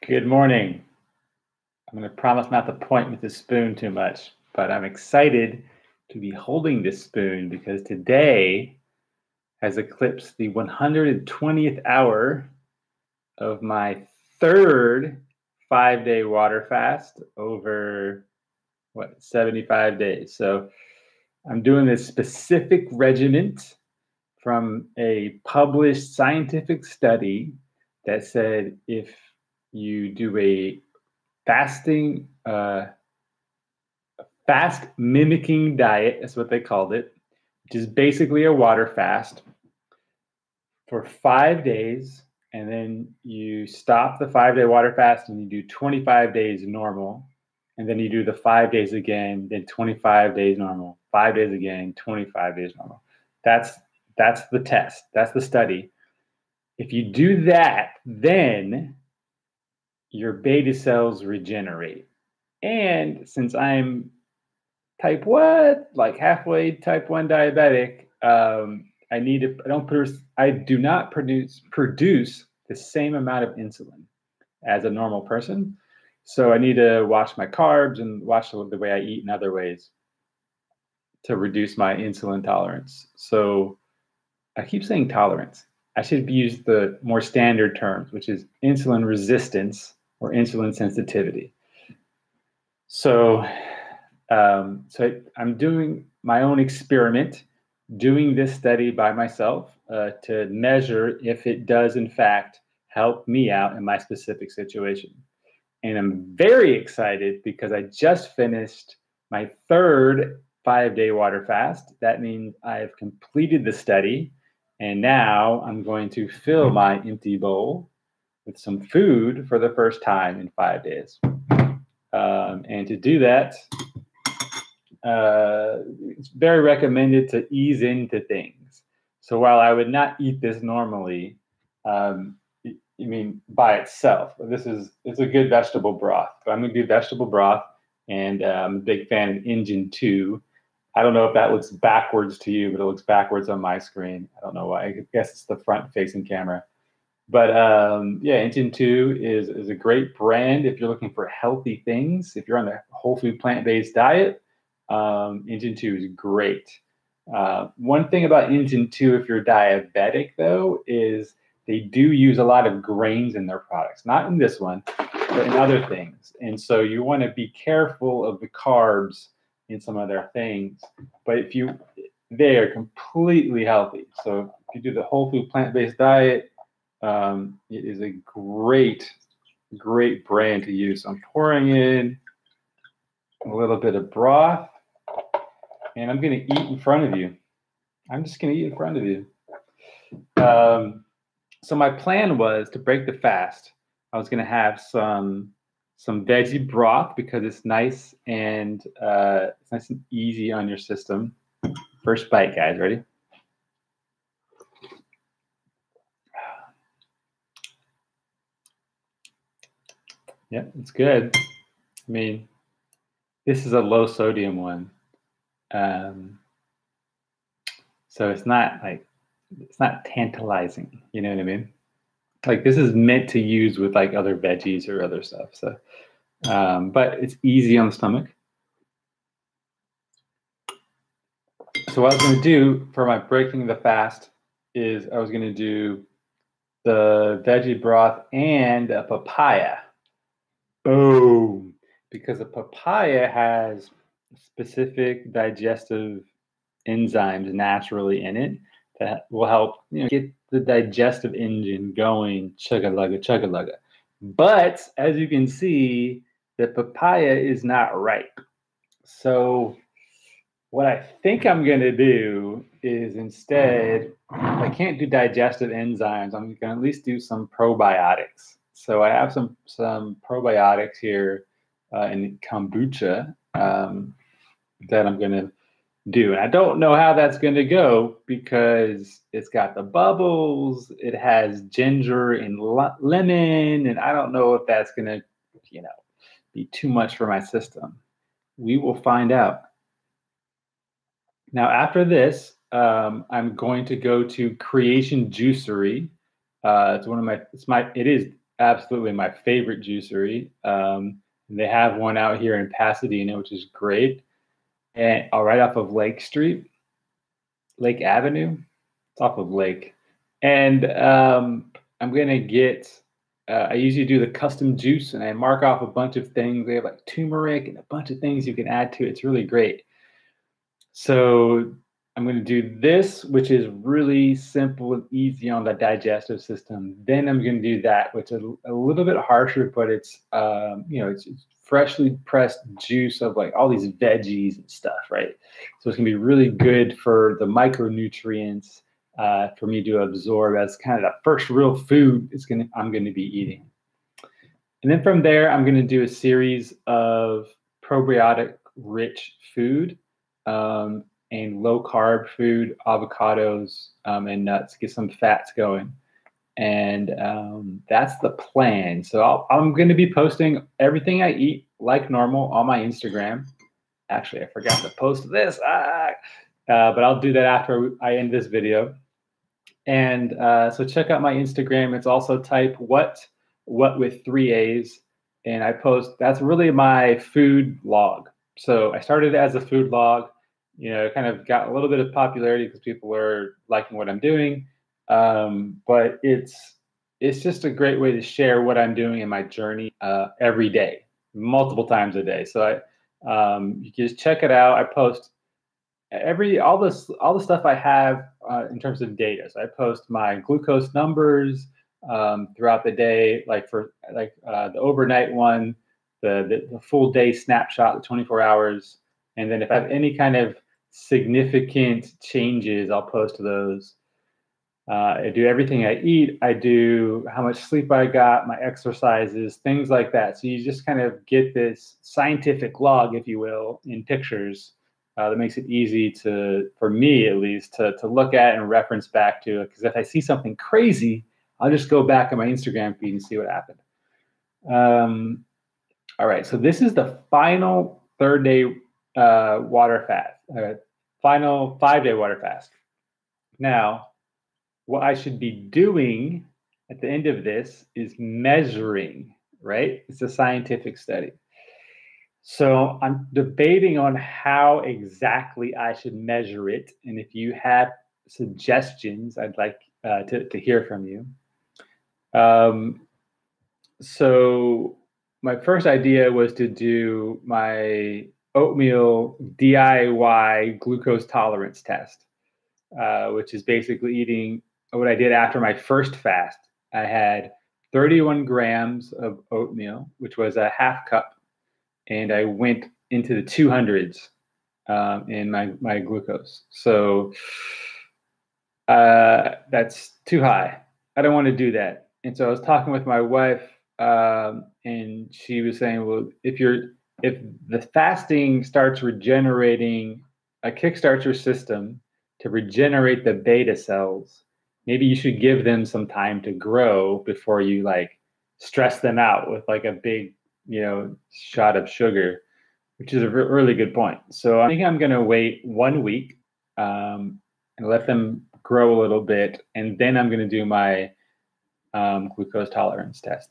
Good morning. I'm going to promise not to point with the spoon too much, but I'm excited to be holding this spoon because today has eclipsed the 120th hour of my third 5-day water fast over 75 days. So I'm doing this specific regimen from a published scientific study that said if you do a fasting, fast mimicking diet, that's what they called it, which is basically a water fast for 5 days. And then you stop the 5-day water fast and you do 25 days normal. And then you do the 5 days again, then 25 days normal, 5 days again, 25 days normal. That's the test. That's the study. If you do that, then your beta cells regenerate. And since I'm type 1, like halfway type 1 diabetic, I do not produce the same amount of insulin as a normal person. So I need to watch my carbs and watch the way I eat in other ways to reduce my insulin tolerance. So I keep saying tolerance. I should use the more standard terms, which is insulin resistance or insulin sensitivity. So I'm doing my own experiment, doing this study by myself to measure if it does, in fact, help me out in my specific situation. And I'm very excited because I just finished my third 5-day water fast. That means I've completed the study. And now I'm going to fill my empty bowl with some food for the first time in 5 days. And to do that, it's very recommended to ease into things. So while I would not eat this normally, by itself, it's a good vegetable broth. So I'm going to do vegetable broth, and I'm a big fan of Engine 2. I don't know if that looks backwards to you, but it looks backwards on my screen. I don't know why. I guess it's the front-facing camera. But Engine 2 is a great brand if you're looking for healthy things. If you're on the whole food plant-based diet, Engine 2 is great. One thing about Engine 2, if you're diabetic, though, is they do use a lot of grains in their products. Not in this one, but in other things. And so you want to be careful of the carbs in some of their things. But they are completely healthy. So if you do the whole food plant-based diet, it is a great brand to use. So I'm pouring in a little bit of broth, and I'm going to eat in front of you. I'm just going to eat in front of you. So my plan was to break the fast. I was going to have some veggie broth because it's nice and it's nice and easy on your system. First bite, guys. Ready? Yeah, it's good. I mean, this is a low sodium one. So it's not tantalizing, you know what I mean? Like this is meant to use with like other veggies or other stuff. So, but it's easy on the stomach. So what I was going to do for my breaking the fast is I was going to do the veggie broth and a papaya. Boom! Because a papaya has specific digestive enzymes naturally in it that will help get the digestive engine going, chugga-lugga. But as you can see, the papaya is not ripe. So what I think I'm going to do is instead, if I can't do digestive enzymes, I'm going to at least do some probiotics. So I have some probiotics here in kombucha that I'm going to do. And I don't know how that's going to go because it's got the bubbles, it has ginger and lemon, and I don't know if that's going to, be too much for my system. We will find out. Now, after this, I'm going to go to Creation Juicery. It is absolutely my favorite juicery. They have one out here in Pasadena, which is great, and right off of Lake Street, Lake Avenue. It's off of Lake, and I'm gonna get. I usually do the custom juice, and I mark off a bunch of things. They have like turmeric and a bunch of things you can add to it. It's really great. So I'm going to do this, which is really simple and easy on the digestive system. Then I'm going to do that, which is a little bit harsher, but it's it's freshly pressed juice of like all these veggies and stuff, right? So it's going to be really good for the micronutrients for me to absorb as kind of the first real food I'm going to be eating. And then from there, I'm going to do a series of probiotic rich food and low carb food, avocados and nuts, get some fats going. And that's the plan. So I'm going to be posting everything I eat like normal on my Instagram. Actually, I forgot to post this, but I'll do that after I end this video. And so check out my Instagram. It's also type what with 3 A's. And I post, that's really my food log. So I started as a food log, kind of got a little bit of popularity because people are liking what I'm doing. But it's just a great way to share what I'm doing in my journey every day, multiple times a day. So you can just check it out. I post all the stuff I have in terms of data. So I post my glucose numbers throughout the day, like for the overnight one, the full day snapshot, the 24 hours, and then if I have any kind of significant changes, I'll post those. I do everything I eat. I do how much sleep I got, my exercises, things like that. So you just kind of get this scientific log, if you will, in pictures. That makes it easy for me at least, to look at and reference back to it. Because if I see something crazy, I'll just go back on my Instagram feed and see what happened. All right, so this is the final 3rd-day water fast, final 5-day water fast. Now, what I should be doing at the end of this is measuring, right? It's a scientific study. So I'm debating on how exactly I should measure it. And if you have suggestions, I'd like to hear from you. So my first idea was to do my oatmeal DIY glucose tolerance test, which is basically eating what I did after my first fast. I had 31 grams of oatmeal, which was a half cup, and I went into the 200s in my glucose. So that's too high. I don't want to do that. And so I was talking with my wife, and she was saying, well, if the fasting starts regenerating, kickstarts your system to regenerate the beta cells, maybe you should give them some time to grow before you like stress them out with like a big, shot of sugar, which is a really good point. So I think I'm going to wait 1 week and let them grow a little bit, and then I'm going to do my glucose tolerance test.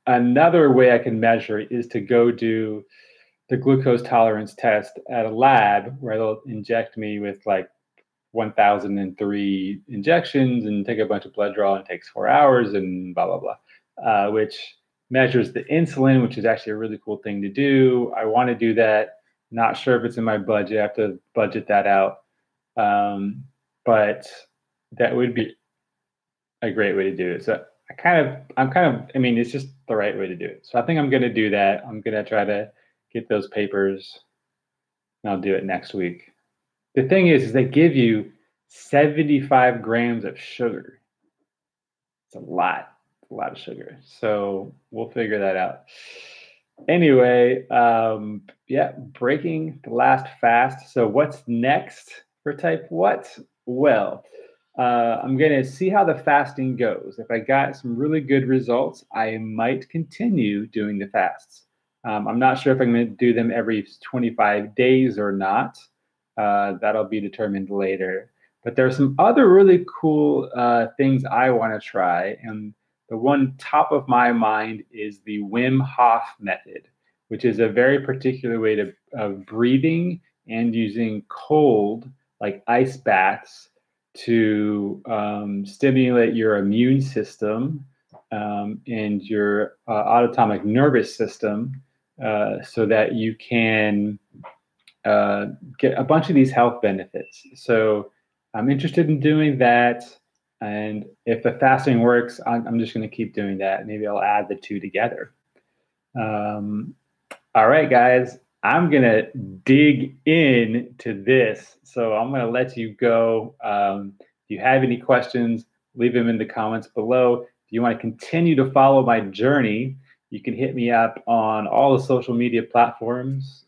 Another way I can measure it is to go do the glucose tolerance test at a lab where they'll inject me with like 1,003 injections and take a bunch of blood draw, and it takes 4 hours and blah, blah, blah, which measures the insulin, which is actually a really cool thing to do. I want to do that. Not sure if it's in my budget. I have to budget that out. But that would be a great way to do it. So it's just the right way to do it. So I think I'm going to do that. I'm going to try to get those papers, and I'll do it next week. The thing is they give you 75 grams of sugar. It's a lot of sugar. So we'll figure that out. Anyway, breaking the last fast. So what's next for type what? Well, I'm going to see how the fasting goes. If I got some really good results, I might continue doing the fasts. I'm not sure if I'm going to do them every 25 days or not. That'll be determined later. But there are some other really cool things I want to try. And the one top of my mind is the Wim Hof method, which is a very particular way of breathing and using cold, like ice baths, to stimulate your immune system and your autonomic nervous system so that you can get a bunch of these health benefits. So I'm interested in doing that. And if the fasting works, I'm just going to keep doing that. Maybe I'll add the two together. All right, guys, I'm going to dig into this. So I'm going to let you go. If you have any questions, leave them in the comments below. If you want to continue to follow my journey, you can hit me up on all the social media platforms,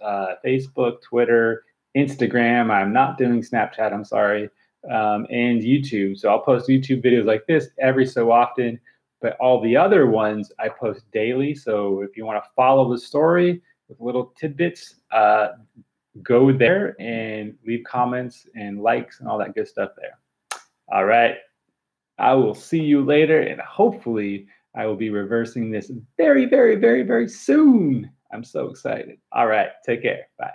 Facebook, Twitter, Instagram. I'm not doing Snapchat, I'm sorry, and YouTube. So I'll post YouTube videos like this every so often, but all the other ones I post daily. So if you want to follow the story with little tidbits, go there and leave comments and likes and all that good stuff there. All right. I will see you later, and hopefully I will be reversing this very, very, very, very soon. I'm so excited. All right. Take care. Bye.